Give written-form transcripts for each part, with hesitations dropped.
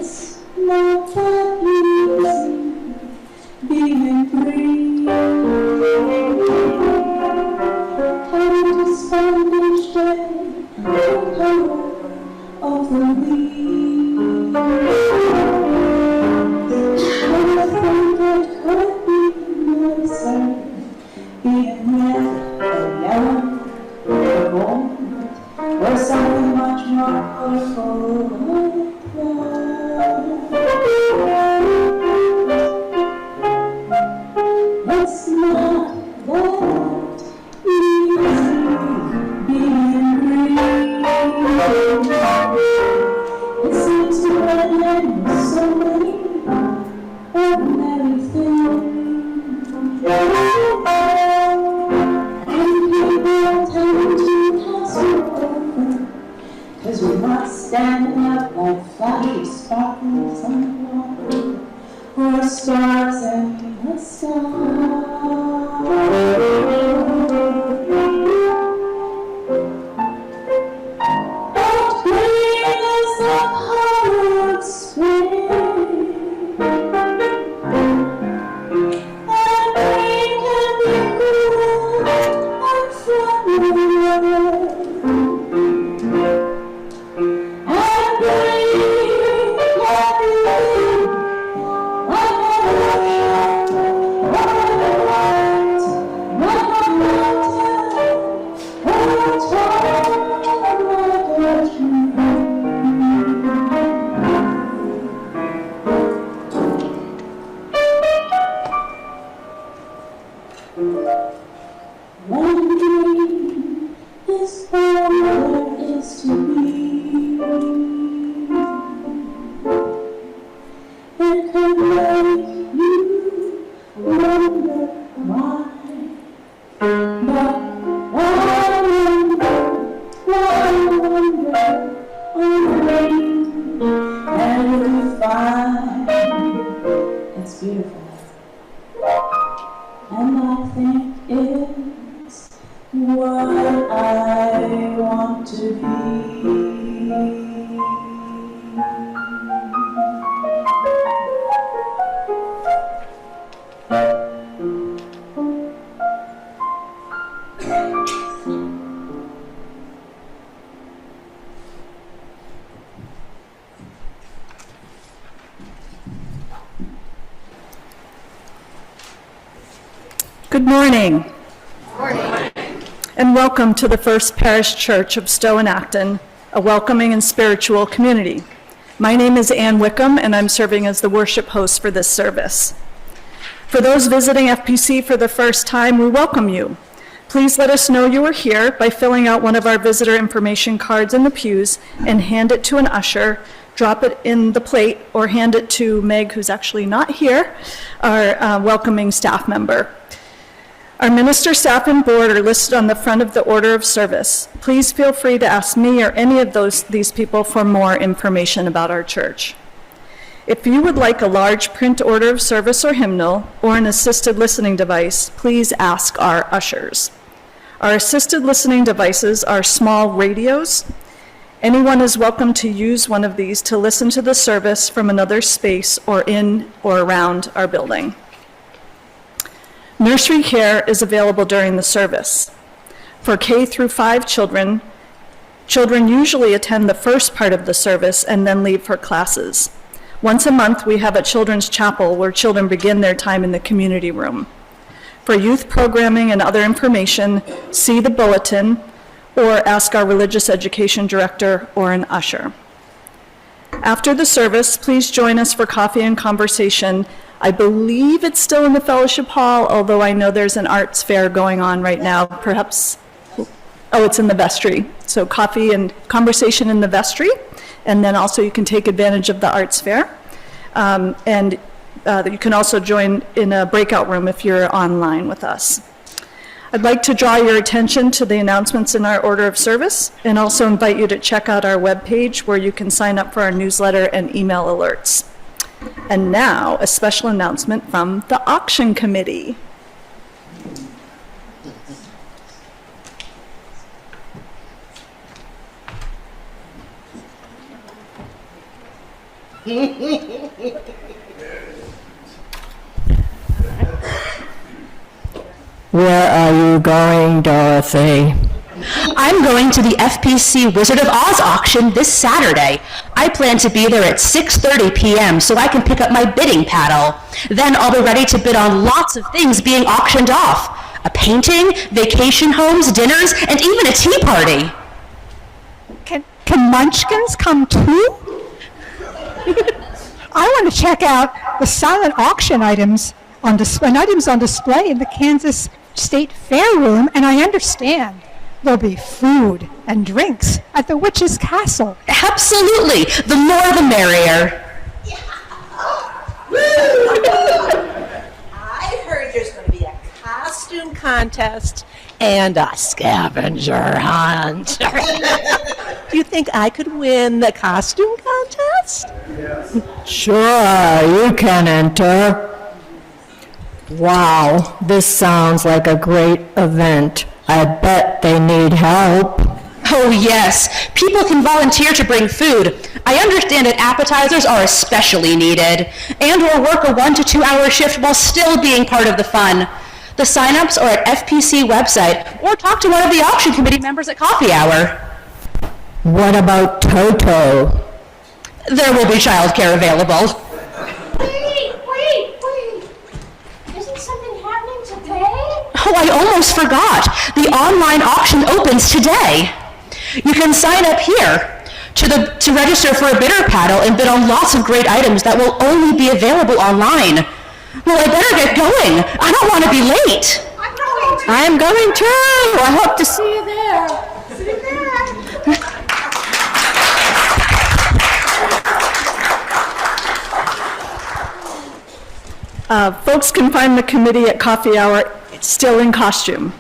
It's not that easy being free. Having to spend each day the color of the leaves. I think it could be nicer being red or yellow or gold, or something much more colorful like that. It's not that easy being green. It seems to blend in so many ordinary things. And people tend to pass you over, 'cause we're not standing up like flashy sparkles on the water or stars in the sky. But green is the color of spring, and green can be cool and friendly. And green can be like an ocean, like a light, like a mountain, or a twilight, like a dream. When green is all there is to be, it can make you wonder why. But I wonder on green, and you find it's beautiful. And I think it's what I want to be. Good morning. And welcome to the First Parish Church of Stowe and Acton, a welcoming and spiritual community. My name is Ann Wickham, and I'm serving as the worship host for this service. For those visiting FPC for the first time, we welcome you. Please let us know you are here by filling out one of our visitor information cards in the pews and hand it to an usher, drop it in the plate, or hand it to Meg, who's actually not here, our welcoming staff member. Our minister, staff, and board are listed on the front of the order of service. Please feel free to ask me or any of these people for more information about our church. If you would like a large print order of service or hymnal or an assisted listening device, please ask our ushers. Our assisted listening devices are small radios. Anyone is welcome to use one of these to listen to the service from another space or in or around our building. Nursery care is available during the service. For K through 5 children usually attend the first part of the service and then leave for classes. Once a month, we have a children's chapel where children begin their time in the community room. For youth programming and other information, see the bulletin or ask our religious education director or an usher. After the service, please join us for coffee and conversation. I believe it's still in the fellowship hall, although I know there's an arts fair going on right now. Perhaps, oh, it's in the vestry. So coffee and conversation in the vestry. And then also you can take advantage of the arts fair. And you can also join in a breakout room if you're online with us. I'd like to draw your attention to the announcements in our order of service and also invite you to check out our webpage where you can sign up for our newsletter and email alerts. And now, a special announcement from the auction committee. Where are you going, Dorothy? I'm going to the FPC Wizard of Oz auction this Saturday. I plan to be there at 6:30 p.m. so I can pick up my bidding paddle. Then I'll be ready to bid on lots of things being auctioned off. A painting, vacation homes, dinners, and even a tea party. Can munchkins come too? I want to check out the silent auction items on display in the Kansas State Fair Room, and I understand there'll be food and drinks at the Witch's Castle. Absolutely. The more the merrier. I heard there's going to be a costume contest and a scavenger hunt. Do you think I could win the costume contest? Sure, you can enter. Wow, this sounds like a great event. I bet they need help. Oh yes, people can volunteer to bring food. I understand that appetizers are especially needed, and or work a 1 to 2 hour shift while still being part of the fun. The sign-ups are at FPC website, or talk to one of the auction committee members at coffee hour. What about Toto? There will be childcare available. Wait. Isn't something happening today? Oh, I almost forgot. The online auction opens today. You can sign up here to register for a bidder paddle and bid on lots of great items that will only be available online. Well, I better get going. I don't want to be late. I'm going too. I hope to see you there. See you there. Folks can find the committee at coffee hour still in costume.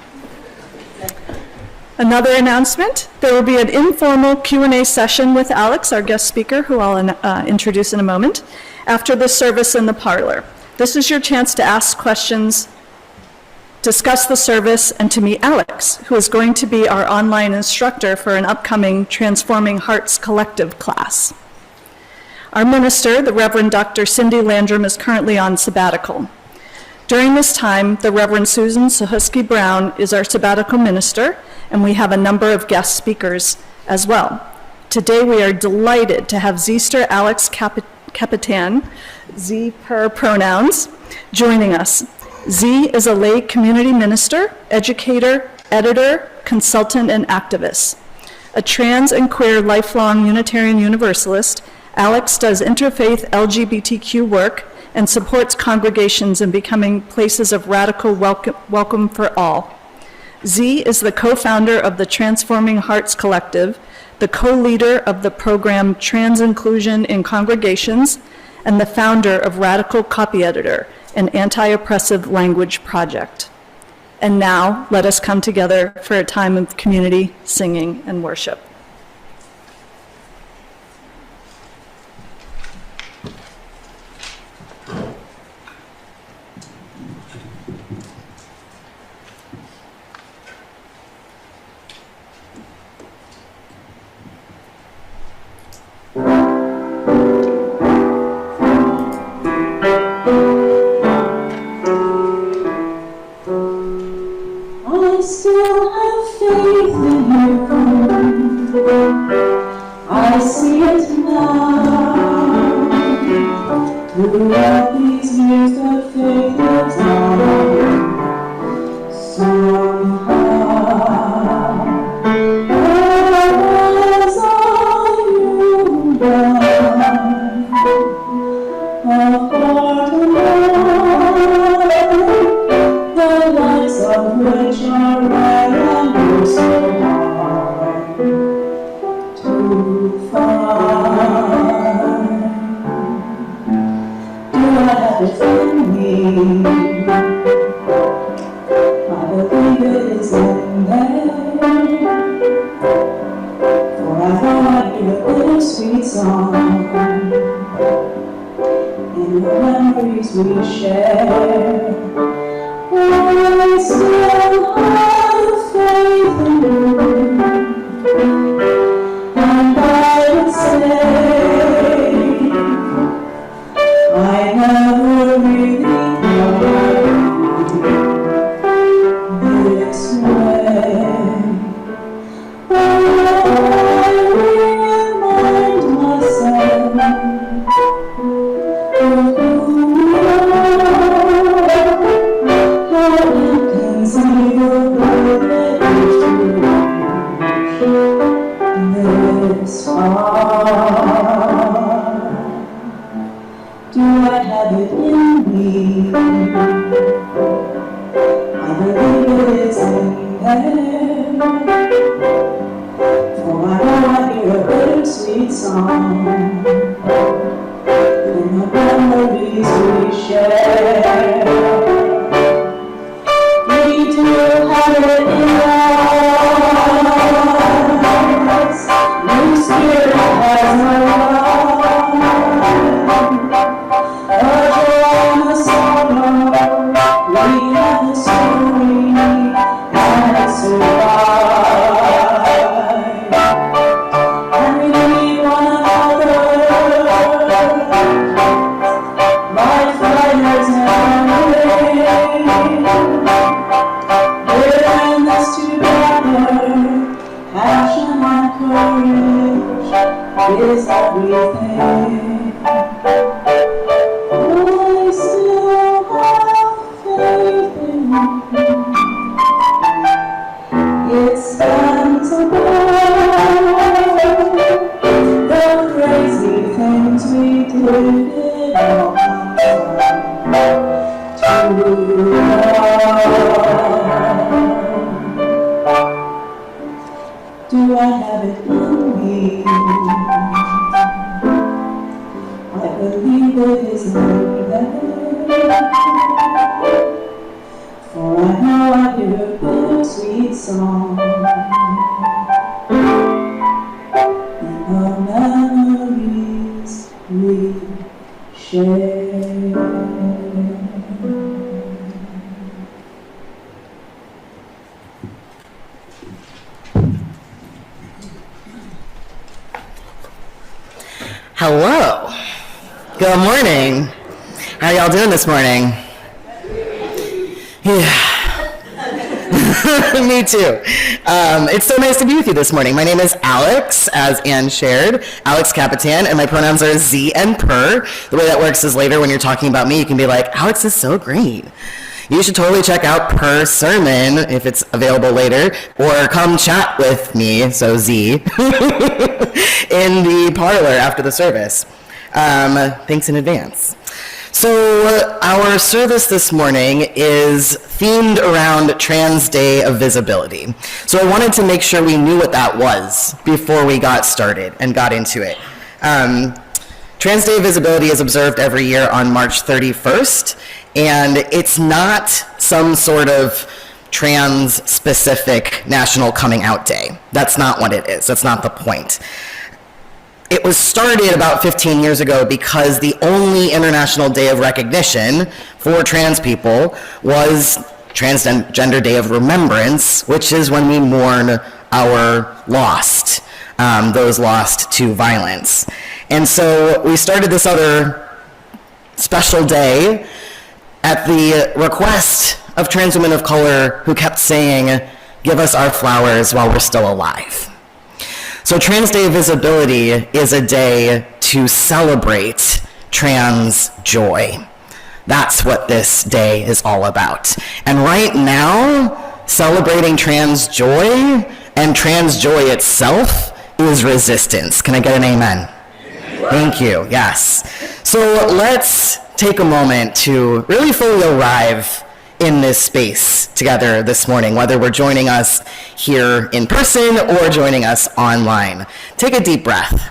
Another announcement, there will be an informal Q&A session with Alex, our guest speaker, who I'll introduce in a moment, after the service in the parlor. This is your chance to ask questions, discuss the service, and to meet Alex, who is going to be our online instructor for an upcoming Transforming Hearts Collective class. Our minister, the Reverend Dr. Cindy Landrum, is currently on sabbatical. During this time, the Reverend Susan Sahusky Brown is our sabbatical minister, and we have a number of guest speakers as well. Today, we are delighted to have Zister Alex Kapitan, Z per pronouns, joining us. Z is a lay community minister, educator, editor, consultant, and activist. A trans and queer lifelong Unitarian Universalist, Alex does interfaith LGBTQ work and supports congregations in becoming places of radical welcome for all. Z is the co-founder of the Transforming Hearts Collective, the co-leader of the program Trans Inclusion in Congregations, and the founder of Radical Copy Editor, an anti-oppressive language project. And now, let us come together for a time of community, singing, and worship. I still have faith in you. I see it now. Throughout these years, the faith is on. Somehow, as all you done, apart and the lights of which are right and we're so hard to find. Do I have it in me? I believe it is in there. For I thought I'd hear a bittersweet song in the memories we share. I still have faith in you, and I would say Do I have it in me? I believe it's in there. For I know I hear a bittersweet song in the memories we share. We do have it in us. New spirit has no love. A joy and a sorrow. We have the story and survive. And we need one another. Like fires never wane. We're in this together. Passion and courage is everything. I still have faith in you. It stands above the crazy things we did. It all comes down to love. Do I have it in me? I believe it is in there. For I know I hear a bittersweet song in the memories we share. Hello. Good morning. How are y'all doing this morning? Yeah. Me too. It's so nice to be with you this morning. My name is Alex, as Anne shared, Alex Kapitan, and my pronouns are Z and per. The way that works is later when you're talking about me, you can be like, Alex is so great. You should totally check out Per Sermon if it's available later, or come chat with me, so Z, in the parlor after the service. Thanks in advance. So our service this morning is themed around Trans Day of Visibility. So I wanted to make sure we knew what that was before we got started and got into it. Trans Day of Visibility is observed every year on March 31st, and it's not some sort of trans-specific National Coming Out Day. That's not what it is. That's not the point. It was started about 15 years ago because the only international day of recognition for trans people was Transgender Day of Remembrance, which is when we mourn our lost, those lost to violence. And so we started this other special day at the request of trans women of color who kept saying, "Give us our flowers while we're still alive." So Trans Day of Visibility is a day to celebrate trans joy. That's what this day is all about. And right now, celebrating trans joy and trans joy itself is resistance. Can I get an amen? Thank you, yes. So let's take a moment to really fully arrive in this space together this morning, whether we're joining us here in person or joining us online. Take a deep breath.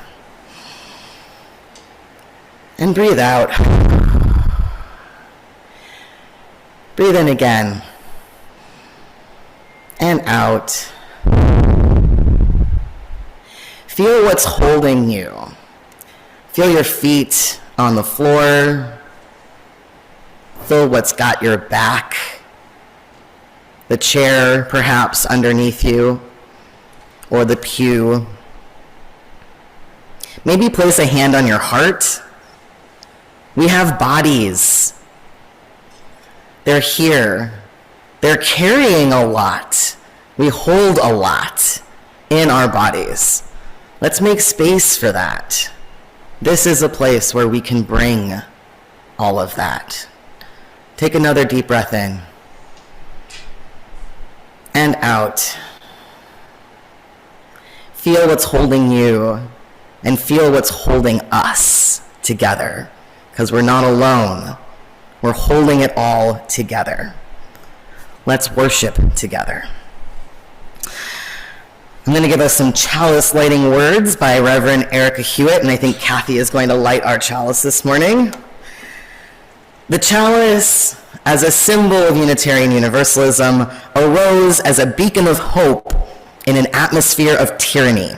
And breathe out. Breathe in again. And out. Feel what's holding you. Feel your feet on the floor. Feel what's got your back. The chair, perhaps, underneath you, or the pew. Maybe place a hand on your heart. We have bodies. They're here. They're carrying a lot. We hold a lot in our bodies. Let's make space for that. This is a place where we can bring all of that. Take another deep breath in and out. Feel what's holding you and feel what's holding us together because we're not alone. We're holding it all together. Let's worship together. I'm going to give us some chalice lighting words by Reverend Erica Hewitt, and I think Kathy is going to light our chalice this morning. The chalice, as a symbol of Unitarian Universalism, arose as a beacon of hope in an atmosphere of tyranny.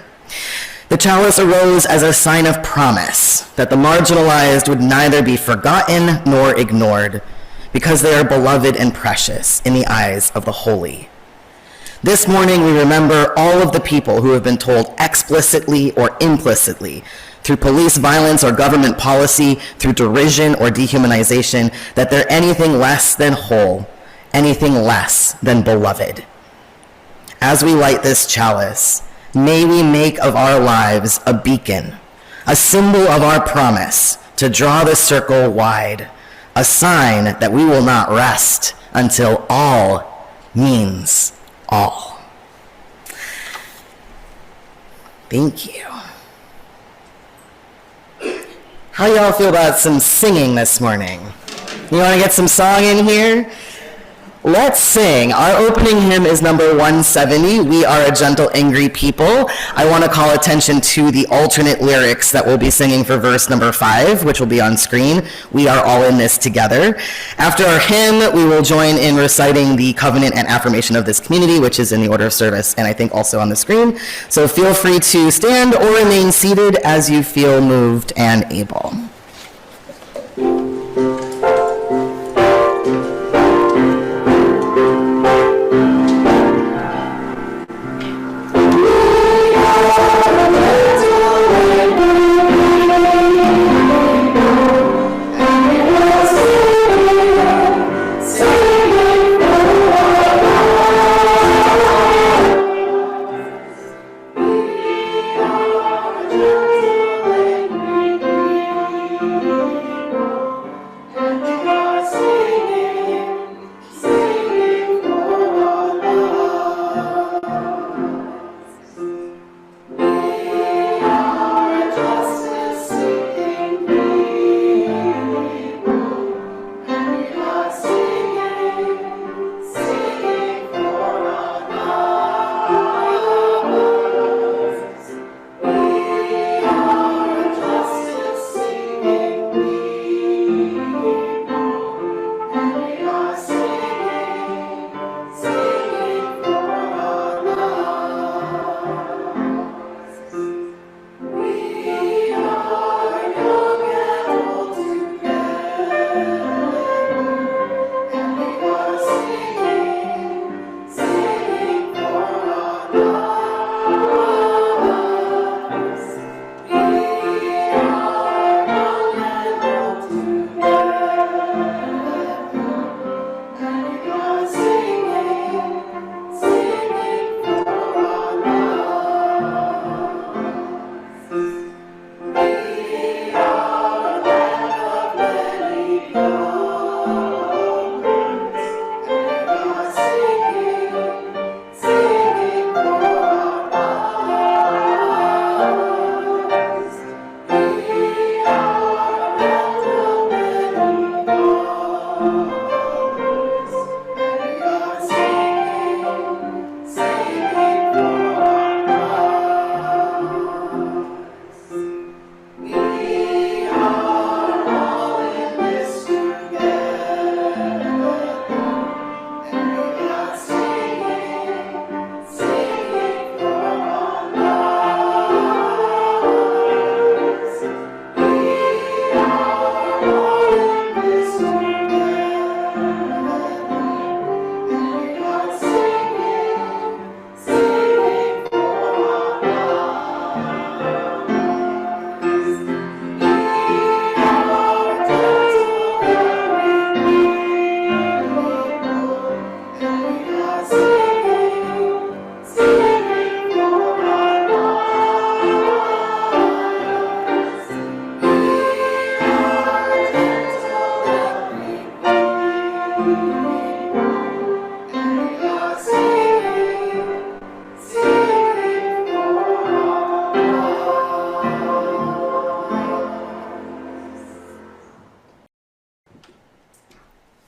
The chalice arose as a sign of promise that the marginalized would neither be forgotten nor ignored, because they are beloved and precious in the eyes of the holy. This morning, we remember all of the people who have been told explicitly or implicitly, through police violence or government policy, through derision or dehumanization, that they're anything less than whole, anything less than beloved. As we light this chalice, may we make of our lives a beacon, a symbol of our promise to draw the circle wide, a sign that we will not rest until all means all. Thank you. How y'all feel about some singing this morning? You want to get some song in here? Let's sing. Our opening hymn is number 170, We Are a Gentle, Angry People. I want to call attention to the alternate lyrics that we'll be singing for verse number 5, which will be on screen. We are all in this together. After our hymn, we will join in reciting the covenant and affirmation of this community, which is in the order of service, and I think also on the screen. So feel free to stand or remain seated as you feel moved and able.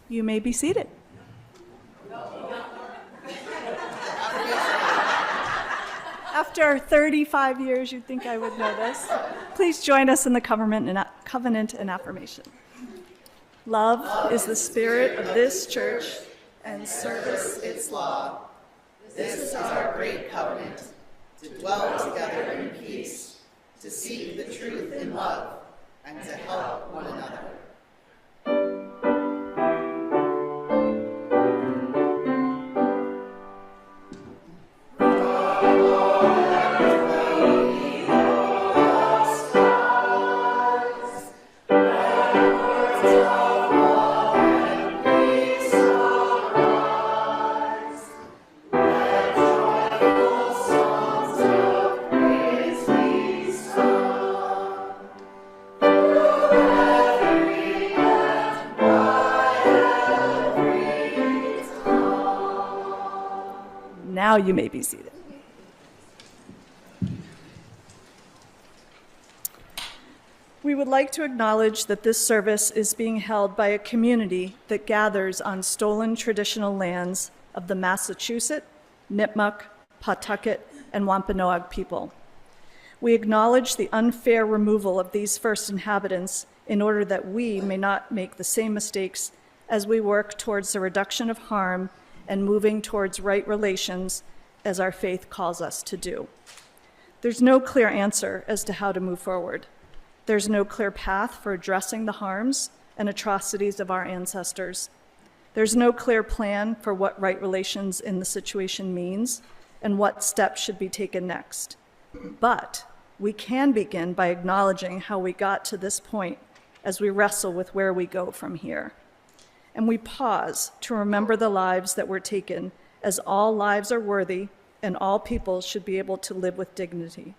You may be seated. After 35 years, you'd think I would know this. Please join us in the covenant and affirmation. Love is the spirit of this church, and service its law. This is our great covenant, to dwell together in peace, to seek the truth in love, and to help one another. Now you may be seated. We would like to acknowledge that this service is being held by a community that gathers on stolen traditional lands of the Massachusetts, Nipmuc, Pawtucket, and Wampanoag people. We acknowledge the unfair removal of these first inhabitants in order that we may not make the same mistakes as we work towards the reduction of harm and moving towards right relations as our faith calls us to do. There's no clear answer as to how to move forward. There's no clear path for addressing the harms and atrocities of our ancestors. There's no clear plan for what right relations in the situation means and what steps should be taken next. But we can begin by acknowledging how we got to this point as we wrestle with where we go from here. And we pause to remember the lives that were taken, as all lives are worthy and all people should be able to live with dignity.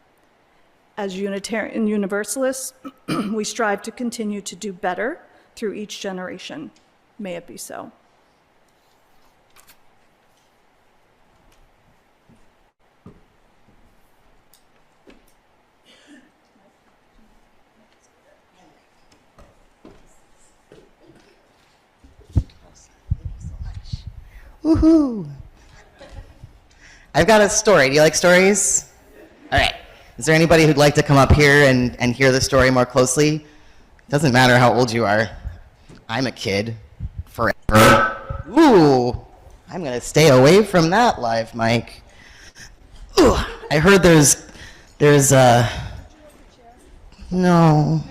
As Unitarian Universalists, we strive to continue to do better through each generation. May it be so. Woohoo! I've got a story. Do you like stories? All right. Is there anybody who'd like to come up here and hear the story more closely? Doesn't matter how old you are. I'm a kid forever. Ooh, I'm going to stay away from that live mic. Ooh, I heard there's no.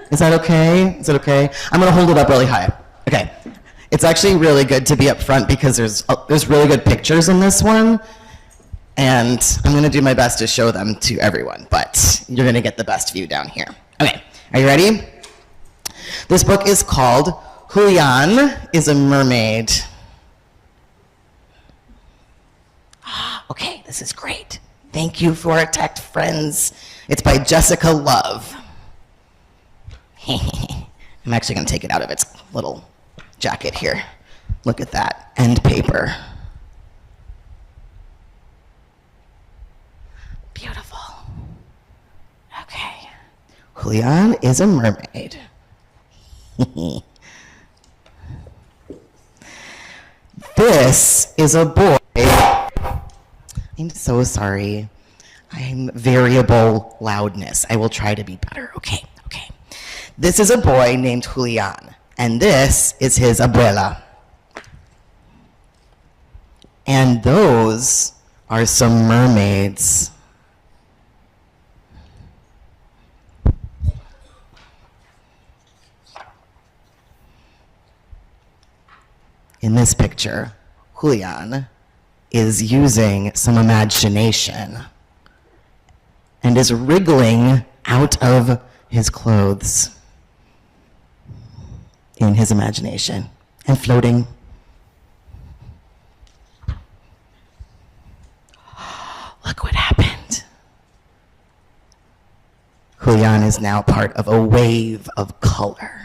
Is that okay? Is it okay? I'm going to hold it up really high. Okay. It's actually really good to be up front because there's really good pictures in this one, and I'm going to do my best to show them to everyone, but you're going to get the best view down here. Okay, are you ready? This book is called Julian is a Mermaid. Okay, this is great. Thank you for our tech friends. It's by Jessica Love. I'm actually going to take it out of its little jacket here. Look at that end paper. Beautiful. Okay. Julian is a mermaid. This is a boy. I'm so sorry. I'm variable loudness. I will try to be better. Okay. This is a boy named Julian. And this is his abuela. And those are some mermaids. In this picture, Julian is using some imagination and is wriggling out of his clothes in his imagination and floating. Look what happened. Julian is now part of a wave of color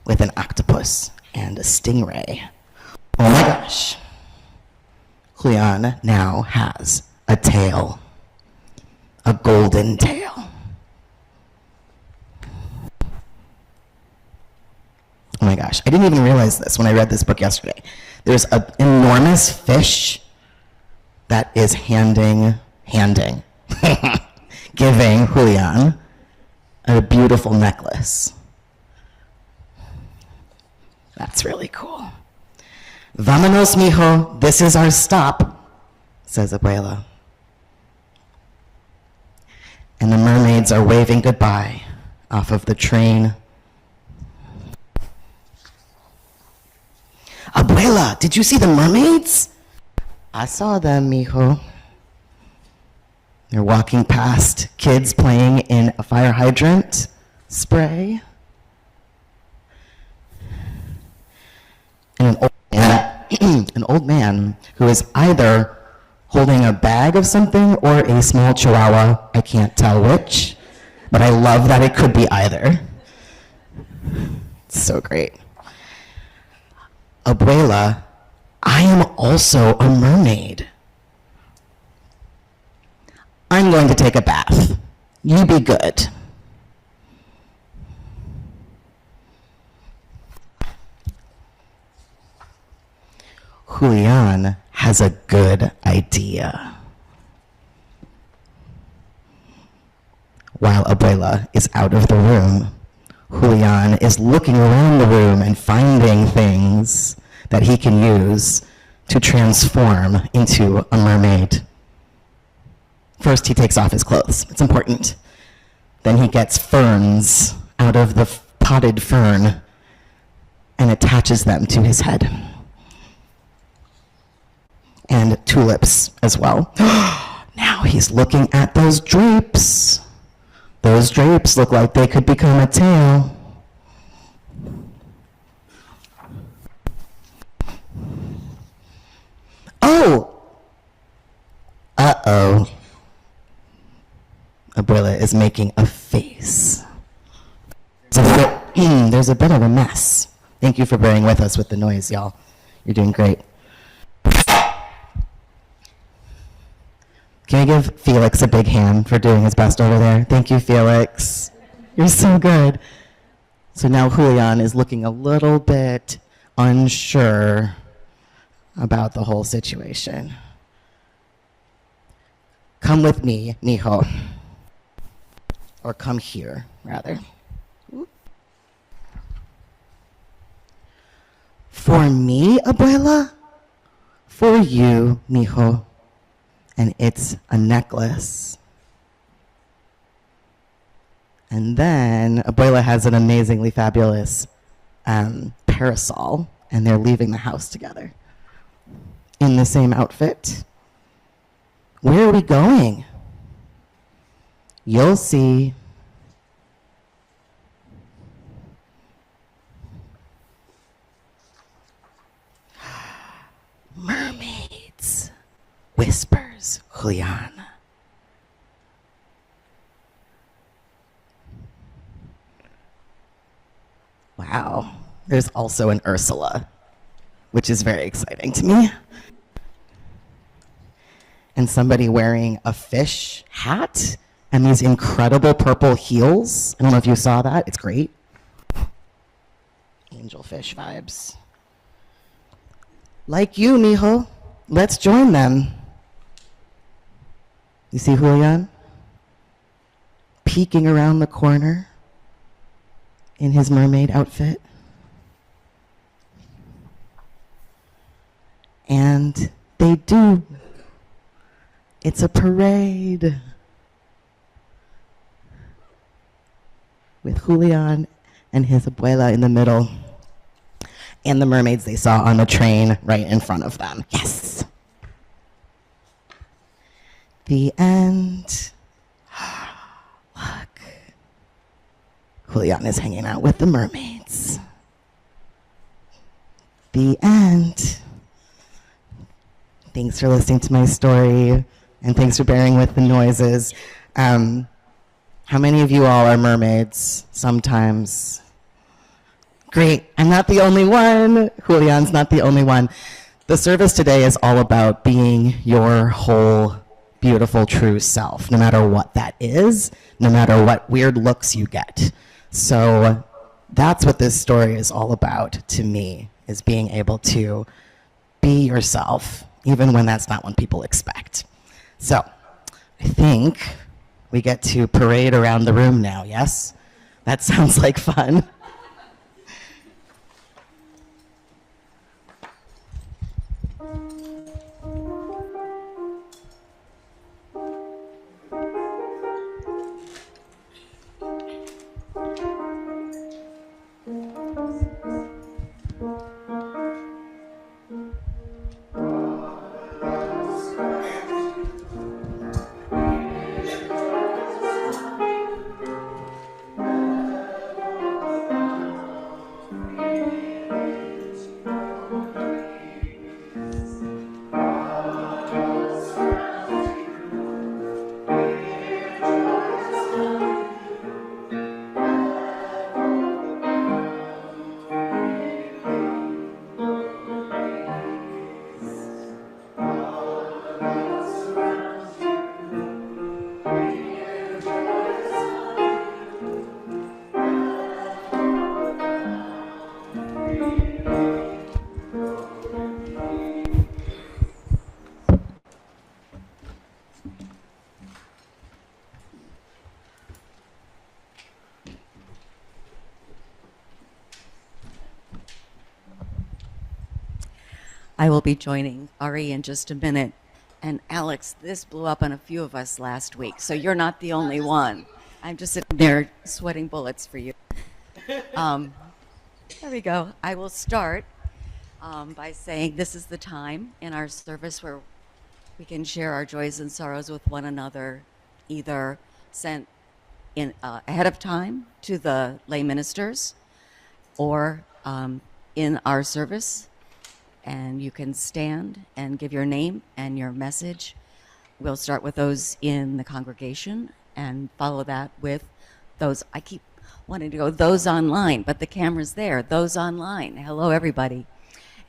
with an octopus and a stingray. Oh my gosh. Julian now has a tail, a golden tail. gosh, I didn't even realize this when I read this book yesterday. There's an enormous fish that is giving Julian a beautiful necklace. That's really cool. Vámonos, mijo, this is our stop, says Abuela. And the mermaids are waving goodbye off of the train. Abuela, did you see the mermaids? I saw them, mijo. They're walking past kids playing in a fire hydrant spray. And an old man who is either holding a bag of something or a small chihuahua. I can't tell which, but I love that it could be either. It's so great. Abuela, I am also a mermaid. I'm going to take a bath. You be good. Julian has a good idea. While Abuela is out of the room, Julian is looking around the room and finding things that he can use to transform into a mermaid. First, he takes off his clothes. It's important. Then he gets ferns out of the potted fern and attaches them to his head. And tulips as well. Now he's looking at those drapes. Those drapes look like they could become a tail. Oh! Uh-oh. Abuela is making a face. There's a bit of a mess. Thank you for bearing with us with the noise, y'all. You're doing great. Can we give Felix a big hand for doing his best over there? Thank you, Felix. You're so good. So now Julian is looking a little bit unsure about the whole situation. Come with me, mijo. Or come here, rather. For me, Abuela? For you, mijo. And it's a necklace. And then Abuela has an amazingly fabulous parasol, and they're leaving the house together in the same outfit. Where are we going? You'll see. Mermaids, whispers Julian. Wow, there's also an Ursula, which is very exciting to me. And somebody wearing a fish hat and these incredible purple heels. I don't know if you saw that. It's great. Angelfish vibes. Like you, mijo. Let's join them. You see Julian? Peeking around the corner in his mermaid outfit. And they do. It's a parade with Julian and his abuela in the middle, and the mermaids they saw on the train right in front of them. Yes. The end. Look. Julian is hanging out with the mermaids. The end. Thanks for listening to my story, and thanks for bearing with the noises. How many of you all are mermaids sometimes? Great, I'm not the only one. Julian's not the only one. The service today is all about being your whole beautiful true self, no matter what that is, no matter what weird looks you get. So That's what this story is all about to me, is being able to be yourself, even when that's not what people expect. So I think we get to parade around the room now, yes? That sounds like fun. I will be joining Ari in just a minute. And Alex, this blew up on a few of us last week, so you're not the only one. I'm just sitting there sweating bullets for you. There we go. I will start by saying this is the time in our service where we can share our joys and sorrows with one another, either sent in ahead of time to the lay ministers or in our service. And you can stand and give your name and your message. We'll start with those in the congregation and follow that with those. I keep wanting to go those online, but the camera's there. Those online. Hello, everybody.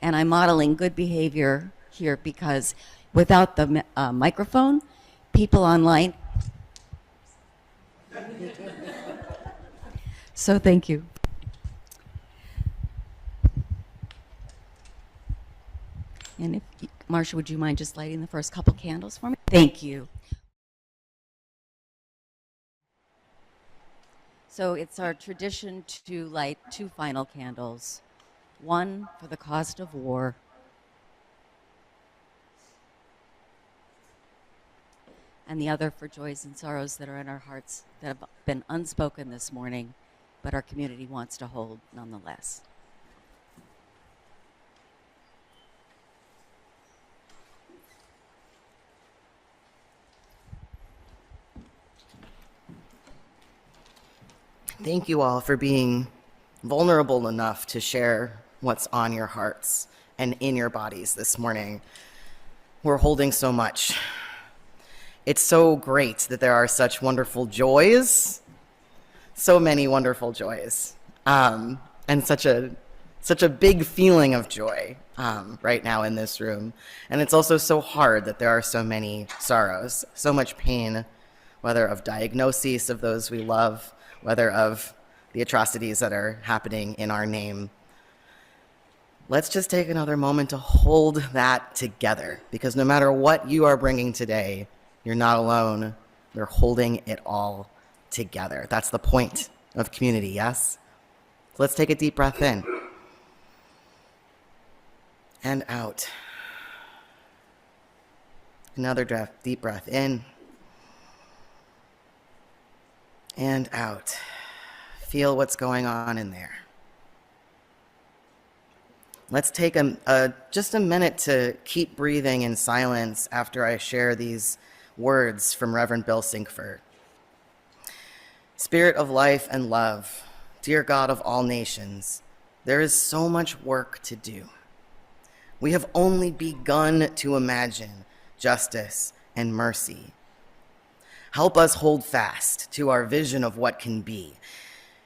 And I'm modeling good behavior here because without the microphone, people online. So thank you. And if, Marcia, would you mind just lighting the first couple candles for me? Thank you. So it's our tradition to light 2 final candles, one for the cost of war, and the other for joys and sorrows that are in our hearts that have been unspoken this morning, but our community wants to hold nonetheless. Thank you all for being vulnerable enough to share what's on your hearts and in your bodies this morning. We're holding so much. It's so great that there are such wonderful joys, so many wonderful joys, and such a big feeling of joy right now in this room. And it's also so hard that there are so many sorrows, so much pain, whether of diagnoses of those we love, whether of the atrocities that are happening in our name. Let's just take another moment to hold that together, because no matter what you are bringing today, you're not alone. We're holding it all together. That's the point of community, yes? So let's take a deep breath in and out. Another deep breath in and out. Feel what's going on in there. Let's take just a minute to keep breathing in silence after I share these words from Reverend Bill Sinkford. Spirit of life and love, dear God of all nations, there is so much work to do. We have only begun to imagine justice and mercy. Help us hold fast to our vision of what can be.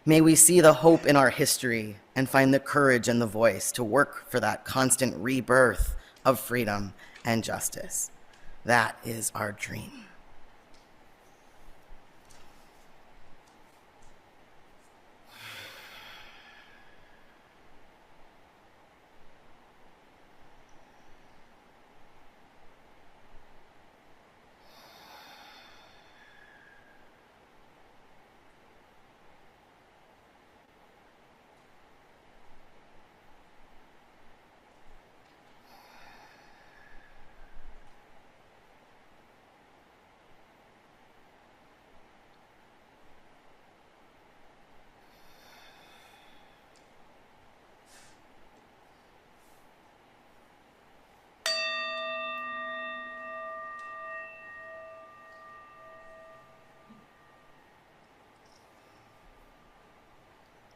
May we see the hope in our history and find the courage and the voice to work for that constant rebirth of freedom and justice. That is our dream.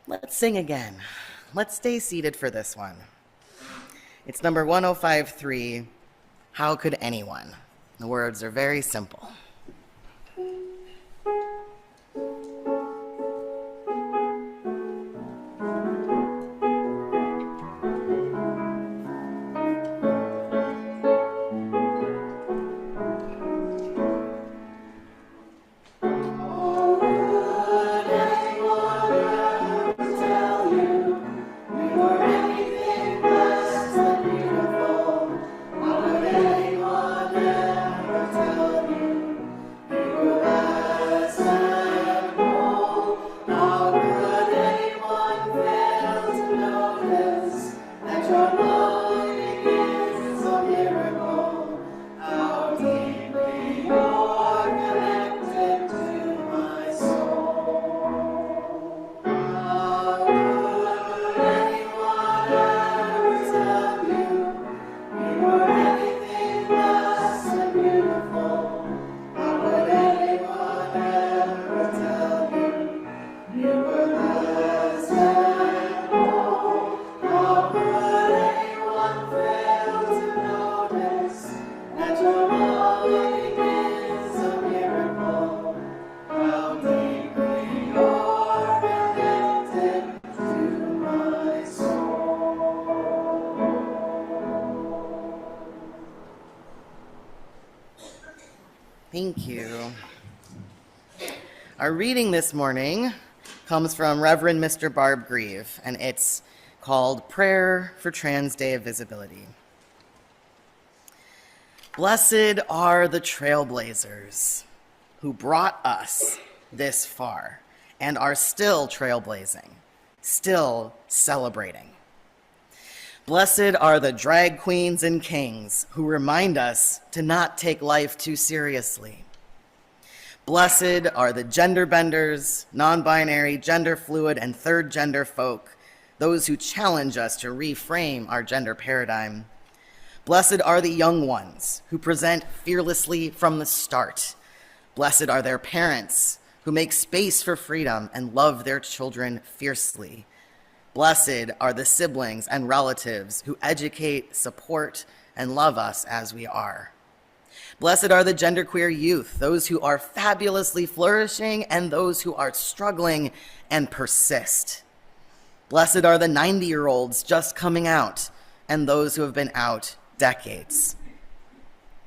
Let's sing again. Let's stay seated for this one. It's number 1053, How Could Anyone? The words are very simple. Thank you. Our reading this morning comes from Reverend Mr. Barb Grieve, and it's called Prayer for Trans Day of Visibility. Blessed are the trailblazers who brought us this far and are still trailblazing, still celebrating. Blessed are the drag queens and kings who remind us to not take life too seriously. Blessed are the gender benders, non-binary, gender fluid, and third gender folk, those who challenge us to reframe our gender paradigm. Blessed are the young ones who present fearlessly from the start. Blessed are their parents who make space for freedom and love their children fiercely. Blessed are the siblings and relatives who educate, support, and love us as we are. Blessed are the genderqueer youth, those who are fabulously flourishing and those who are struggling and persist. Blessed are the 90-year-olds just coming out and those who have been out decades.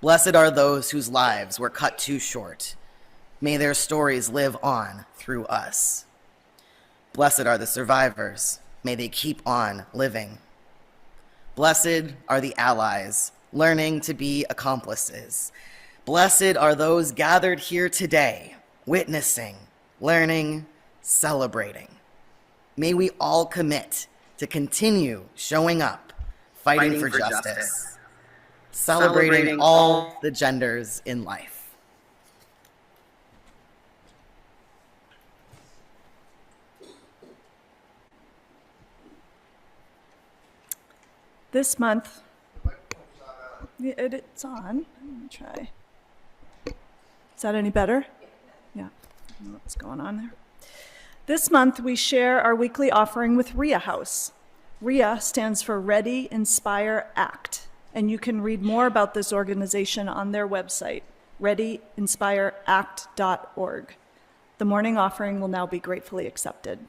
Blessed are those whose lives were cut too short. May their stories live on through us. Blessed are the survivors. May they keep on living. Blessed are the allies, learning to be accomplices. Blessed are those gathered here today, witnessing, learning, celebrating. May we all commit to continue showing up, fighting for justice, celebrating all the genders in life. This month, it's on. Let me try. Is that any better? Yeah, I don't know what's going on there. This month, we share our weekly offering with RIA House. RIA stands for Ready, Inspire, Act, and you can read more about this organization on their website, readyinspireact.org. The morning offering will now be gratefully accepted.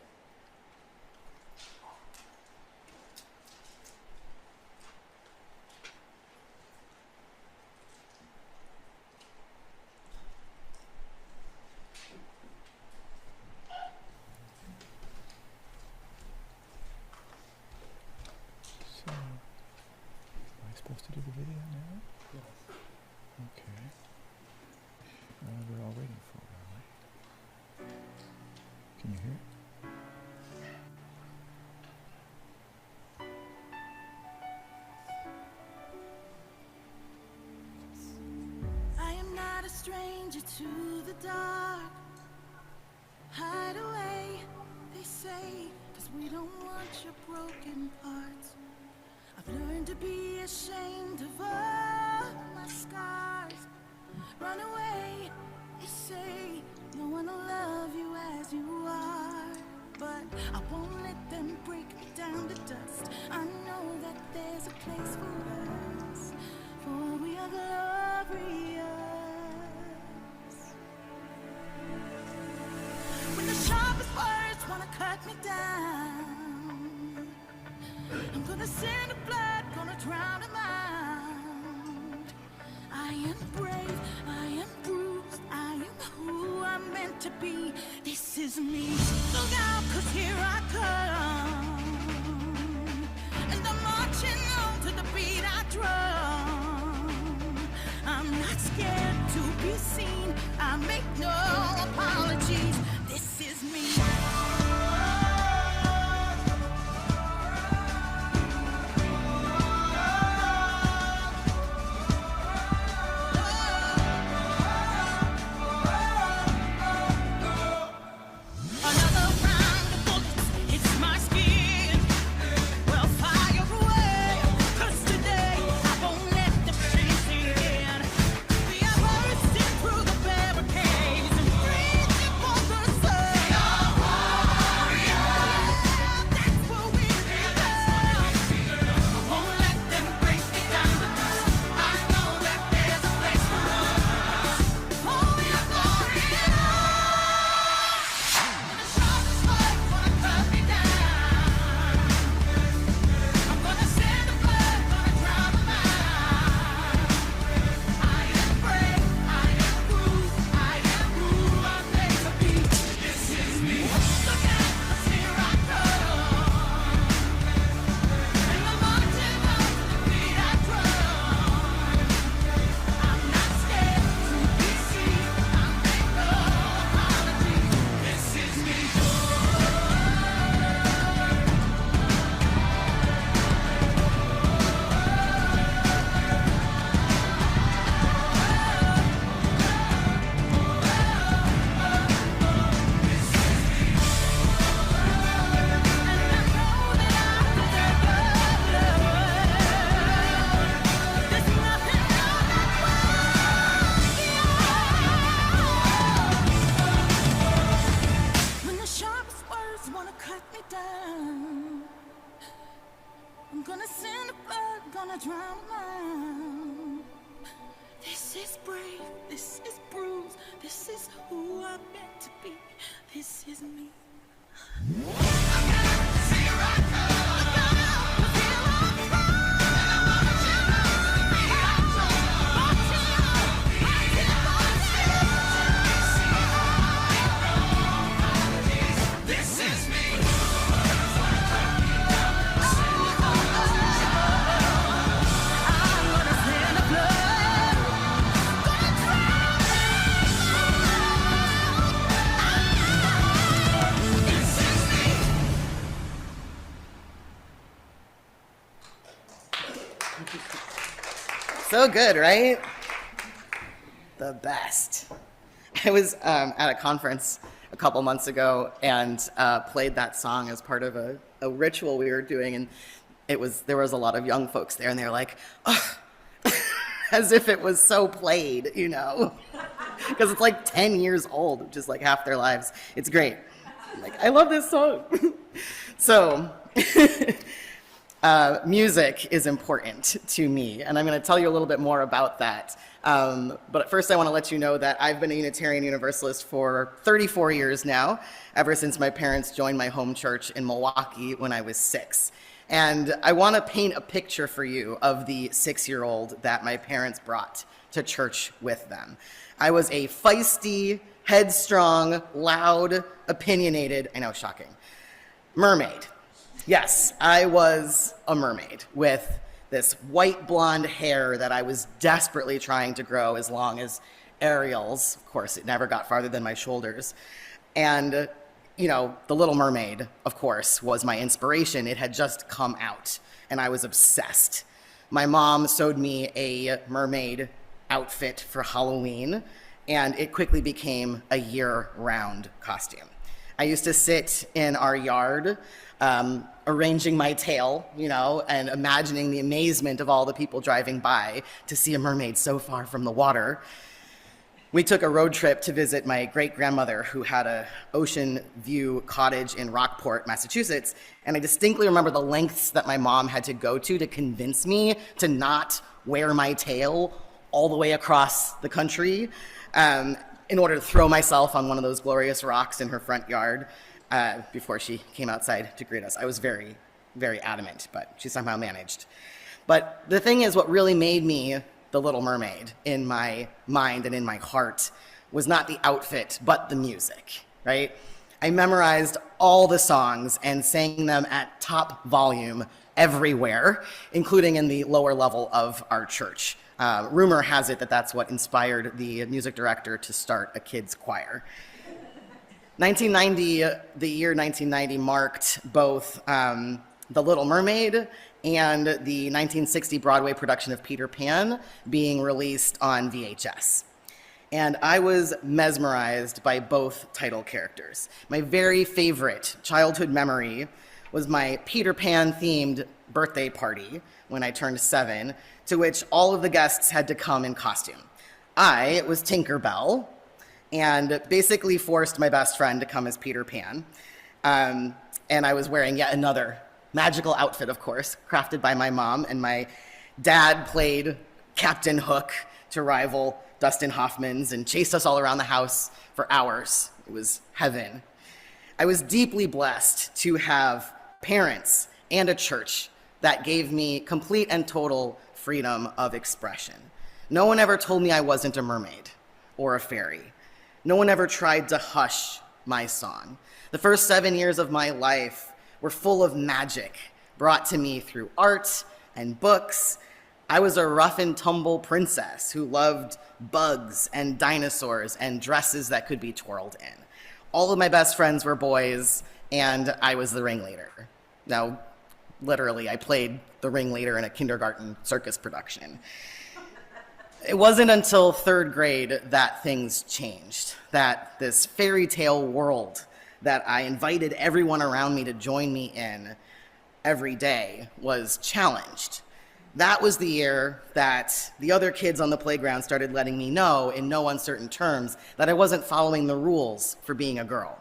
Supposed to do the video now? Yes. Okay. We're all waiting for it, aren't we? Can you hear it? I am not a stranger to the dark. Hide away, they say, 'cause we don't want your broken parts. I've learned to be ashamed of all my scars. Run away, they say, no one will love you as you are. But I won't let them break me down to dust. I know that there's a place for us, for we are glorious. When the sharpest words wanna cut me down, I'm gonna send the blood, gonna drown them out. I am brave, I am bruised, I am who I'm meant to be. This is me. Look out, 'cause here I come. And I'm marching on to the beat I drum. I'm not scared to be seen. I make no apologies. This is me. So good, right? The best. I was at a conference a couple months ago and played that song as part of a ritual we were doing, and there was a lot of young folks there, and they were like, oh, as if it was so played, you know, because it's like 10 years old, which is like half their lives. It's great. I'm like, I love this song. So. Music is important to me, and I'm going to tell you a little bit more about that. But first I want to let you know that I've been a Unitarian Universalist for 34 years now, ever since my parents joined my home church in Milwaukee when I was 6. And I want to paint a picture for you of the 6-year-old that my parents brought to church with them. I was a feisty, headstrong, loud, opinionated, I know, shocking, mermaid. Yes, I was a mermaid with this white blonde hair that I was desperately trying to grow as long as Ariel's. Of course, it never got farther than my shoulders. And, you know, The Little Mermaid, of course, was my inspiration. It had just come out, and I was obsessed. My mom sewed me a mermaid outfit for Halloween, and it quickly became a year-round costume. I used to sit in our yard, arranging my tail, you know, and imagining the amazement of all the people driving by to see a mermaid so far from the water. We took a road trip to visit my great-grandmother who had a ocean view cottage in Rockport, Massachusetts, and I distinctly remember the lengths that my mom had to go to convince me to not wear my tail all the way across the country in order to throw myself on one of those glorious rocks in her front yard before she came outside to greet us. I was very, very adamant, but she somehow managed. But the thing is, what really made me the Little Mermaid in my mind and in my heart was not the outfit, but the music, right? I memorized all the songs and sang them at top volume everywhere, including in the lower level of our church. Rumor has it that that's what inspired the music director to start a kids' choir. The year 1990 marked both The Little Mermaid and the 1960 Broadway production of Peter Pan being released on VHS. And I was mesmerized by both title characters. My very favorite childhood memory was my Peter Pan-themed birthday party when I turned 7, to which all of the guests had to come in costume. I was Tinkerbell, and basically forced my best friend to come as Peter Pan. And I was wearing yet another magical outfit, of course, crafted by my mom, and my dad played Captain Hook to rival Dustin Hoffman's and chased us all around the house for hours. It was heaven. I was deeply blessed to have parents and a church that gave me complete and total freedom of expression. No one ever told me I wasn't a mermaid or a fairy. No one ever tried to hush my song. The first 7 years of my life were full of magic brought to me through art and books. I was a rough and tumble princess who loved bugs and dinosaurs and dresses that could be twirled in. All of my best friends were boys, and I was the ringleader. Now, literally, I played the ringleader in a kindergarten circus production. It wasn't until 3rd grade that things changed, that this fairy tale world that I invited everyone around me to join me in every day was challenged. That was the year that the other kids on the playground started letting me know in no uncertain terms that I wasn't following the rules for being a girl.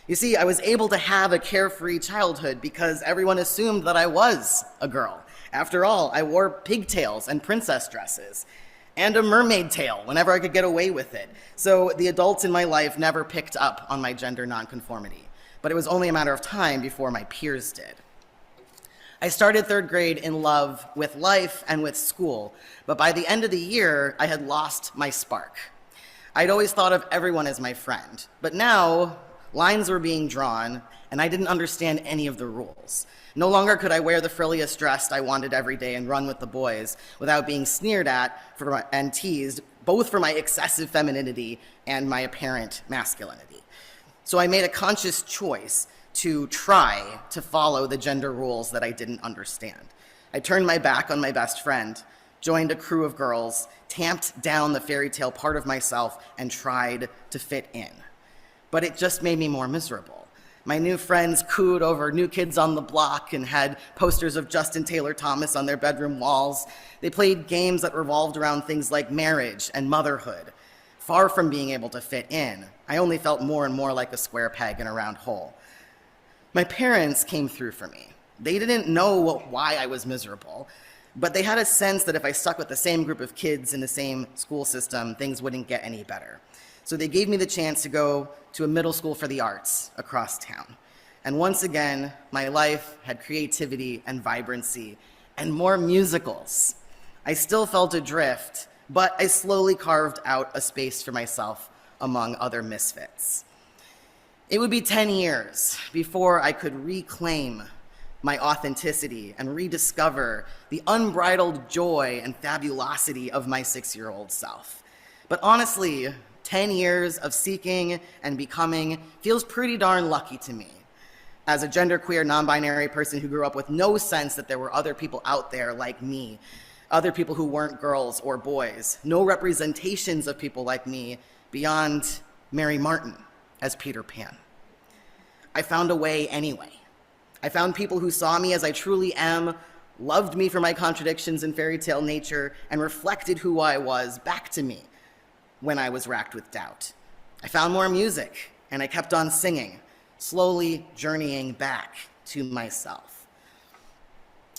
You see, I was able to have a carefree childhood because everyone assumed that I was a girl. After all, I wore pigtails and princess dresses and a mermaid tail whenever I could get away with it. So the adults in my life never picked up on my gender nonconformity, but it was only a matter of time before my peers did. I started 3rd grade in love with life and with school, but by the end of the year, I had lost my spark. I'd always thought of everyone as my friend, but now lines were being drawn, and I didn't understand any of the rules. No longer could I wear the frilliest dress I wanted every day and run with the boys without being sneered at and teased, both for my excessive femininity and my apparent masculinity. So I made a conscious choice to try to follow the gender rules that I didn't understand. I turned my back on my best friend, joined a crew of girls, tamped down the fairy tale part of myself, and tried to fit in. But it just made me more miserable. My new friends cooed over New Kids on the Block and had posters of Justin Taylor Thomas on their bedroom walls. They played games that revolved around things like marriage and motherhood. Far from being able to fit in, I only felt more and more like a square peg in a round hole. My parents came through for me. They didn't know why I was miserable, but they had a sense that if I stuck with the same group of kids in the same school system, things wouldn't get any better. So they gave me the chance to go to a middle school for the arts across town. And once again, my life had creativity and vibrancy and more musicals. I still felt adrift, but I slowly carved out a space for myself among other misfits. It would be 10 years before I could reclaim my authenticity and rediscover the unbridled joy and fabulosity of my 6-year-old self. But honestly, 10 years of seeking and becoming feels pretty darn lucky to me. As a genderqueer, non-binary person who grew up with no sense that there were other people out there like me, other people who weren't girls or boys, no representations of people like me beyond Mary Martin as Peter Pan. I found a way anyway. I found people who saw me as I truly am, loved me for my contradictions and fairy tale nature, and reflected who I was back to me. when I was racked with doubt. I found more music, and I kept on singing, slowly journeying back to myself.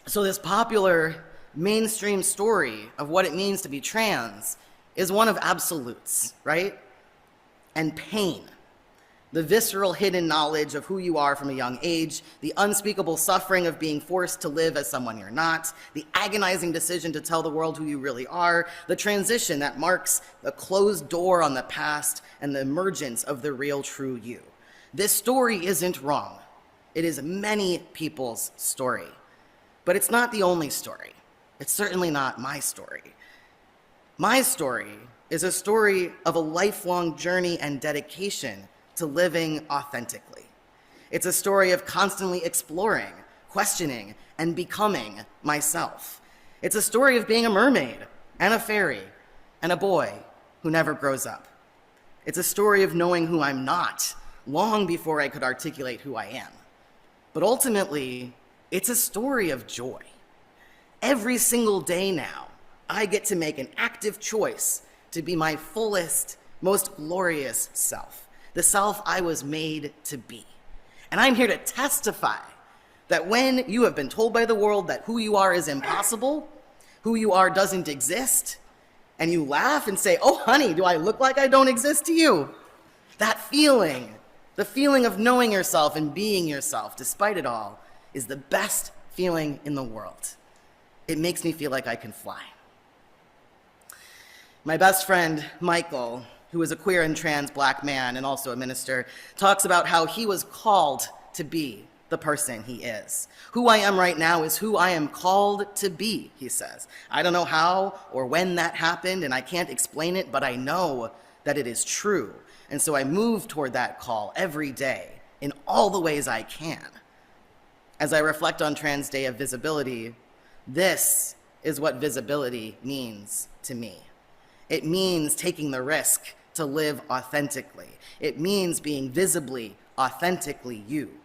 So this popular mainstream story of what it means to be trans is one of absolutes, right? And pain. The visceral hidden knowledge of who you are from a young age, the unspeakable suffering of being forced to live as someone you're not, the agonizing decision to tell the world who you really are, the transition that marks the closed door on the past and the emergence of the real true you. This story isn't wrong. It is many people's story. But it's not the only story. It's certainly not my story. My story is a story of a lifelong journey and dedication to living authentically. It's a story of constantly exploring, questioning, and becoming myself. It's a story of being a mermaid and a fairy and a boy who never grows up. It's a story of knowing who I'm not long before I could articulate who I am. But ultimately, it's a story of joy. Every single day now, I get to make an active choice to be my fullest, most glorious self, the self I was made to be. And I'm here to testify that when you have been told by the world that who you are is impossible, who you are doesn't exist, and you laugh and say, "Oh, honey, do I look like I don't exist to you?" That feeling, the feeling of knowing yourself and being yourself, despite it all, is the best feeling in the world. It makes me feel like I can fly. My best friend, Michael, who is a queer and trans Black man and also a minister, talks about how he was called to be the person he is. Who I am right now is who I am called to be, he says. I don't know how or when that happened, and I can't explain it, but I know that it is true. And so I move toward that call every day in all the ways I can. As I reflect on Trans Day of Visibility, this is what visibility means to me. It means taking the risk to live authentically. It means being visibly, authentically you,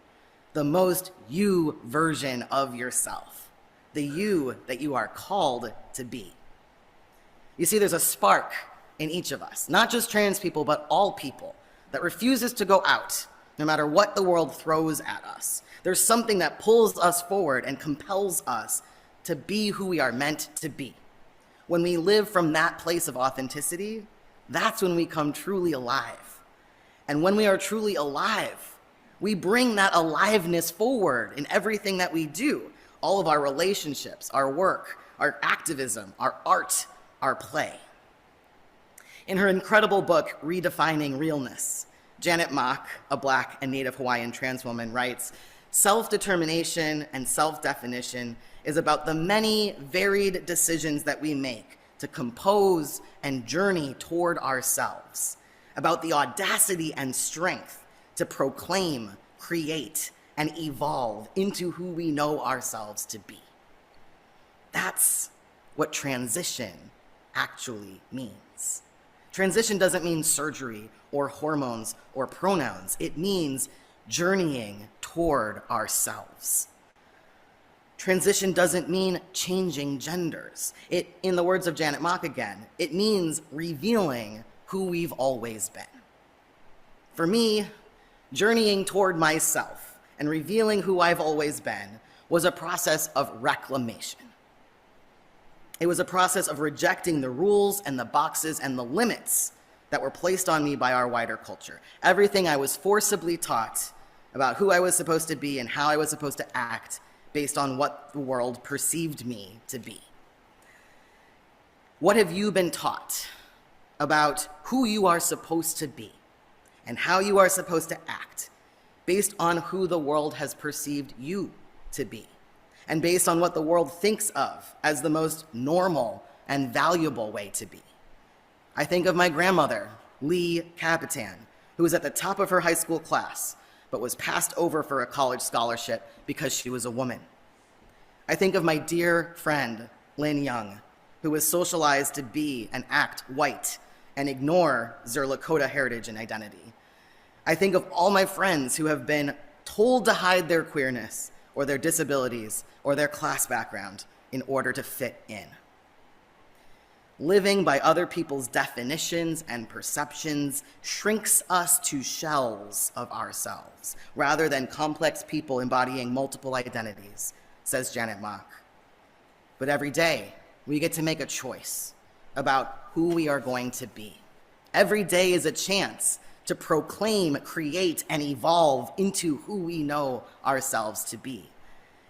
the most you version of yourself, the you that you are called to be. You see, there's a spark in each of us, not just trans people, but all people, that refuses to go out, no matter what the world throws at us. There's something that pulls us forward and compels us to be who we are meant to be. When we live from that place of authenticity, that's when we come truly alive. And when we are truly alive, we bring that aliveness forward in everything that we do, all of our relationships, our work, our activism, our art, our play. In her incredible book, Redefining Realness, Janet Mock, a Black and Native Hawaiian trans woman, writes, "Self-determination and self-definition is about the many varied decisions that we make to compose and journey toward ourselves, about the audacity and strength to proclaim, create, and evolve into who we know ourselves to be." That's what transition actually means. Transition doesn't mean surgery or hormones or pronouns. It means journeying toward ourselves. Transition doesn't mean changing genders. In the words of Janet Mock again, it means revealing who we've always been. For me, journeying toward myself and revealing who I've always been was a process of reclamation. It was a process of rejecting the rules and the boxes and the limits that were placed on me by our wider culture. Everything I was forcibly taught about who I was supposed to be and how I was supposed to act based on what the world perceived me to be. What have you been taught about who you are supposed to be and how you are supposed to act based on who the world has perceived you to be and based on what the world thinks of as the most normal and valuable way to be? I think of my grandmother, Lee Kapitan, who was at the top of her high school class, but was passed over for a college scholarship because she was a woman. I think of my dear friend, Lynn Young, who was socialized to be and act white and ignore their Lakota heritage and identity. I think of all my friends who have been told to hide their queerness or their disabilities or their class background in order to fit in. Living by other people's definitions and perceptions shrinks us to shells of ourselves, rather than complex people embodying multiple identities, says Janet Mock. But every day, we get to make a choice about who we are going to be. Every day is a chance to proclaim, create, and evolve into who we know ourselves to be.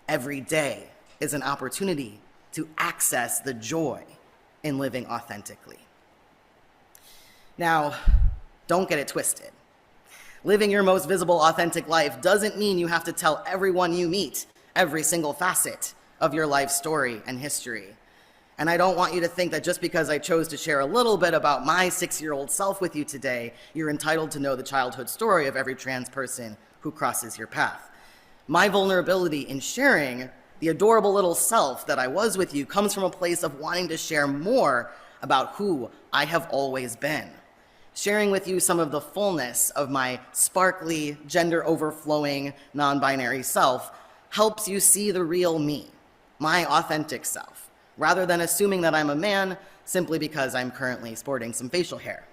Every day is an opportunity to access the joy in living authentically. Now, don't get it twisted. Living your most visible, authentic life doesn't mean you have to tell everyone you meet every single facet of your life story and history. And I don't want you to think that just because I chose to share a little bit about my 6-year-old self with you today, you're entitled to know the childhood story of every trans person who crosses your path. My vulnerability in sharing the adorable little self that I was with you comes from a place of wanting to share more about who I have always been. Sharing with you some of the fullness of my sparkly, gender-overflowing, non-binary self helps you see the real me, my authentic self, rather than assuming that I'm a man simply because I'm currently sporting some facial hair.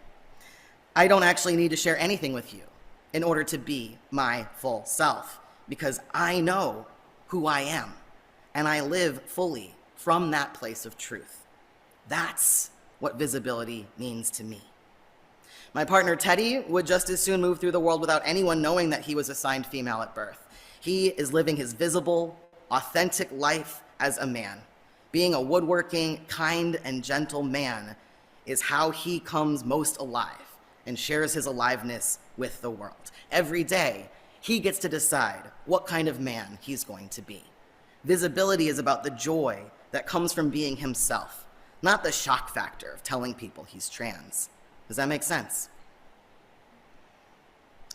I don't actually need to share anything with you in order to be my full self, because I know who I am, and I live fully from that place of truth. That's what visibility means to me. My partner, Teddy, would just as soon move through the world without anyone knowing that he was assigned female at birth. He is living his visible, authentic life as a man. Being a woodworking, kind, and gentle man is how he comes most alive and shares his aliveness with the world. Every day, he gets to decide what kind of man he's going to be. Visibility is about the joy that comes from being himself, not the shock factor of telling people he's trans. Does that make sense?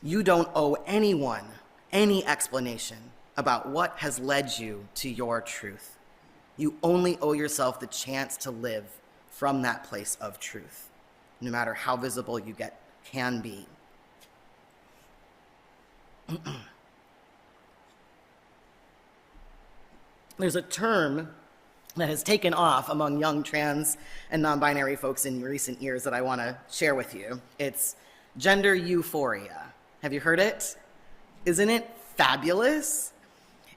You don't owe anyone any explanation about what has led you to your truth. You only owe yourself the chance to live from that place of truth, no matter how visible you can be. There's a term that has taken off among young trans and non-binary folks in recent years that I want to share with you. It's gender euphoria. Have you heard it? Isn't it fabulous?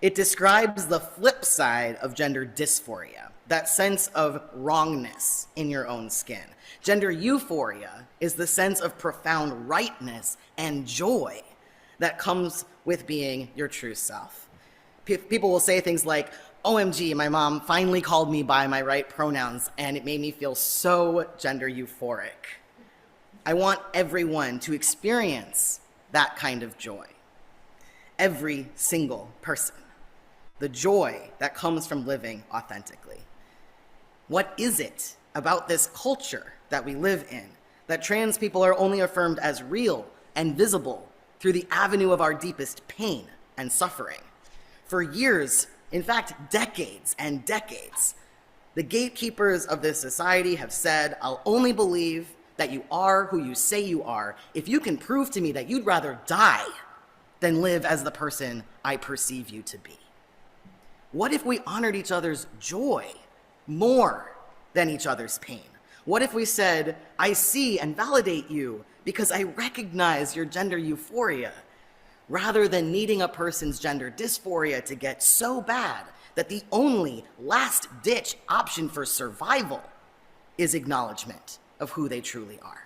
It describes the flip side of gender dysphoria, that sense of wrongness in your own skin. Gender euphoria is the sense of profound rightness and joy that comes with being your true self. People will say things like, OMG, my mom finally called me by my right pronouns, and it made me feel so gender euphoric. I want everyone to experience that kind of joy. Every single person. The joy that comes from living authentically. What is it about this culture that we live in that trans people are only affirmed as real and visible through the avenue of our deepest pain and suffering? For years, in fact, decades and decades, the gatekeepers of this society have said, I'll only believe that you are who you say you are if you can prove to me that you'd rather die than live as the person I perceive you to be. What if we honored each other's joy more than each other's pain? What if we said, I see and validate you because I recognize your gender euphoria, rather than needing a person's gender dysphoria to get so bad that the only last-ditch option for survival is acknowledgement of who they truly are?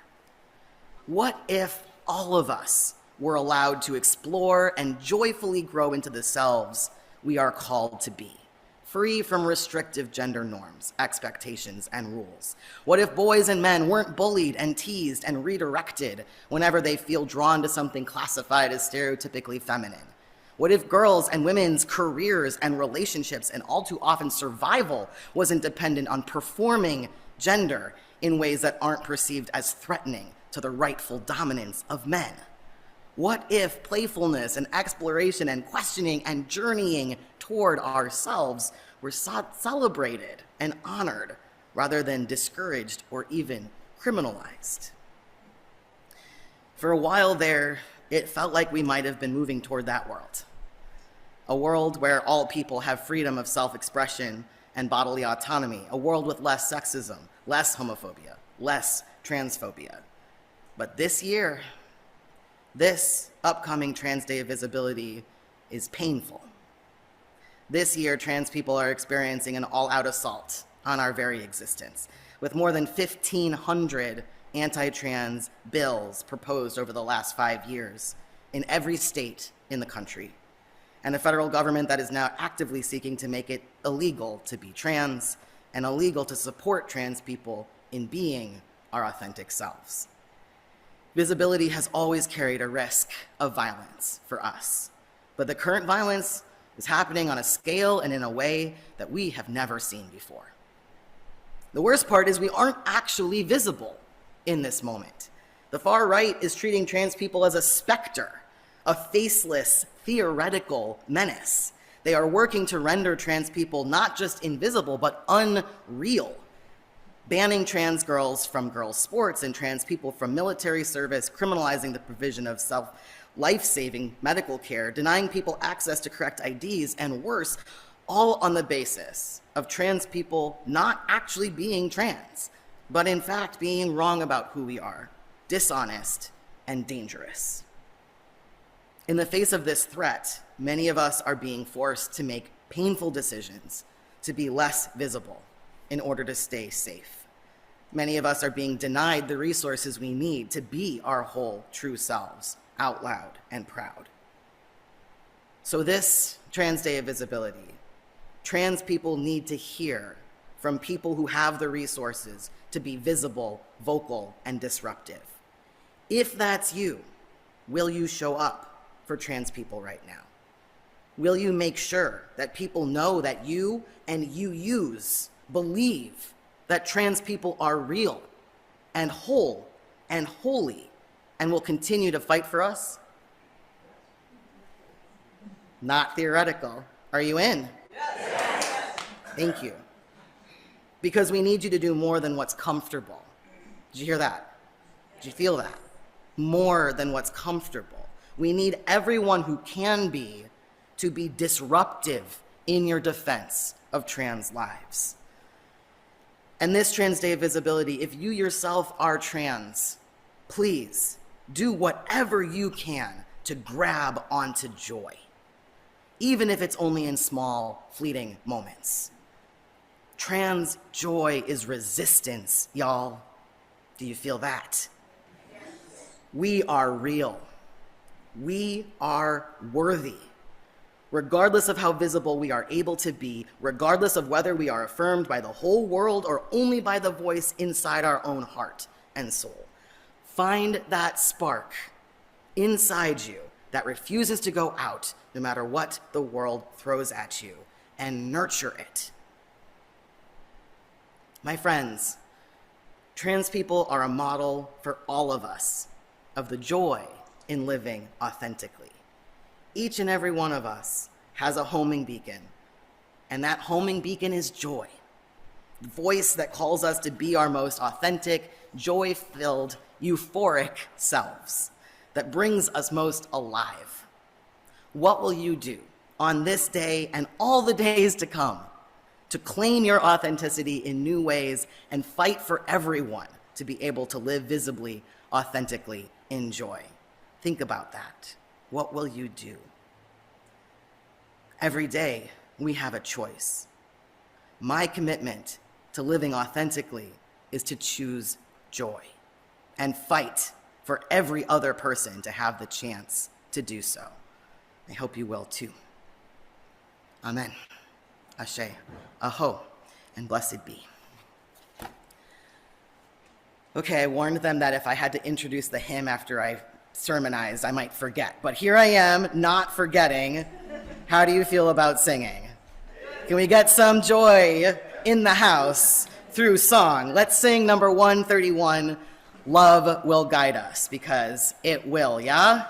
What if all of us were allowed to explore and joyfully grow into the selves we are called to be, free from restrictive gender norms, expectations, and rules? What if boys and men weren't bullied and teased and redirected whenever they feel drawn to something classified as stereotypically feminine? What if girls' and women's careers and relationships, and all too often survival, wasn't dependent on performing gender in ways that aren't perceived as threatening to the rightful dominance of men? What if playfulness and exploration and questioning and journeying toward ourselves were celebrated and honored rather than discouraged or even criminalized? For a while there, it felt like we might have been moving toward that world. A world where all people have freedom of self-expression and bodily autonomy, a world with less sexism, less homophobia, less transphobia. But this year, this upcoming Trans Day of Visibility is painful. This year, trans people are experiencing an all-out assault on our very existence, with more than 1,500 anti-trans bills proposed over the last 5 years in every state in the country, and a federal government that is now actively seeking to make it illegal to be trans and illegal to support trans people in being our authentic selves. Visibility has always carried a risk of violence for us, but the current violence is happening on a scale and in a way that we have never seen before. The worst part is we aren't actually visible in this moment. The far right is treating trans people as a specter, a faceless, theoretical menace. They are working to render trans people not just invisible, but unreal, banning trans girls from girls' sports and trans people from military service, criminalizing the provision of life-saving medical care, denying people access to correct IDs, and worse, all on the basis of trans people not actually being trans, but in fact being wrong about who we are, dishonest, and dangerous. In the face of this threat, many of us are being forced to make painful decisions to be less visible in order to stay safe. Many of us are being denied the resources we need to be our whole true selves, out loud and proud. So this Trans Day of Visibility, trans people need to hear from people who have the resources to be visible, vocal, and disruptive. If that's you, will you show up for trans people right now? Will you make sure that people know that you and yous believe that trans people are real and whole and holy and will continue to fight for us? Not theoretical. Are you in? Yes. Thank you. Because we need you to do more than what's comfortable. Did you hear that? Did you feel that? More than what's comfortable. We need everyone who can be to be disruptive in your defense of trans lives. And this Trans Day of Visibility, if you yourself are trans, please do whatever you can to grab onto joy, even if it's only in small, fleeting moments. Trans joy is resistance, y'all. Do you feel that? Yes. We are real. We are worthy. Regardless of how visible we are able to be, regardless of whether we are affirmed by the whole world or only by the voice inside our own heart and soul. Find that spark inside you that refuses to go out no matter what the world throws at you, and nurture it. My friends, trans people are a model for all of us of the joy in living authentically. Each and every one of us has a homing beacon, and that homing beacon is joy. The voice that calls us to be our most authentic, joy-filled, euphoric selves, that brings us most alive. What will you do on this day and all the days to come to claim your authenticity in new ways and fight for everyone to be able to live visibly, authentically, in joy? Think about that. What will you do? Every day, we have a choice. My commitment to living authentically is to choose joy and fight for every other person to have the chance to do so. I hope you will too. Amen. Ashe, aho, and blessed be. Okay, I warned them that if I had to introduce the hymn after I sermonized, I might forget. But here I am, not forgetting. How do you feel about singing? Can we get some joy in the house through song? Let's sing number 131, Love Will Guide Us, because it will, yeah?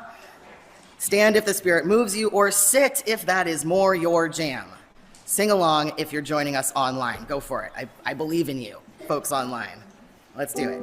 Stand if the Spirit moves you, or sit if that is more your jam. Sing along if you're joining us online. Go for it. I believe in you, folks online. Let's do it.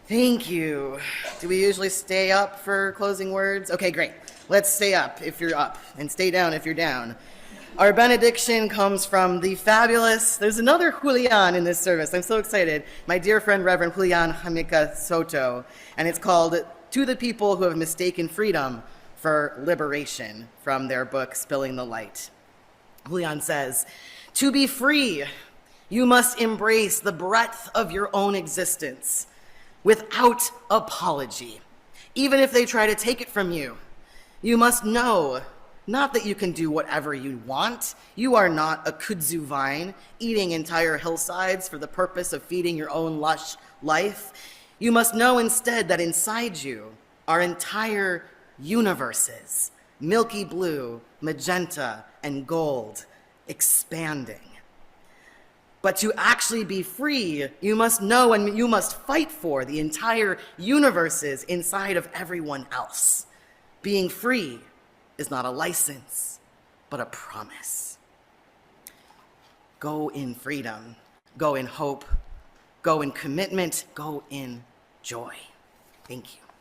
Thank you. Do we usually stay up for closing words? Okay, great. Let's stay up if you're up, and stay down if you're down. Our benediction comes from the fabulous, there's another Julian in this service. I'm so excited. My dear friend, Reverend Julian Jamaica Soto. And it's called To the People Who Have Mistaken Freedom for Liberation, from their book, Spilling the Light. Julian says, "To be free, you must embrace the breadth of your own existence without apology. Even if they try to take it from you, you must know not that you can do whatever you want. You are not a kudzu vine eating entire hillsides for the purpose of feeding your own lush life. You must know instead that inside you are entire universes, milky blue, magenta, and gold, expanding. But to actually be free, you must know and you must fight for the entire universes inside of everyone else. Being free is not a license, but a promise. Go in freedom, go in hope, go in commitment, go in joy." Thank you.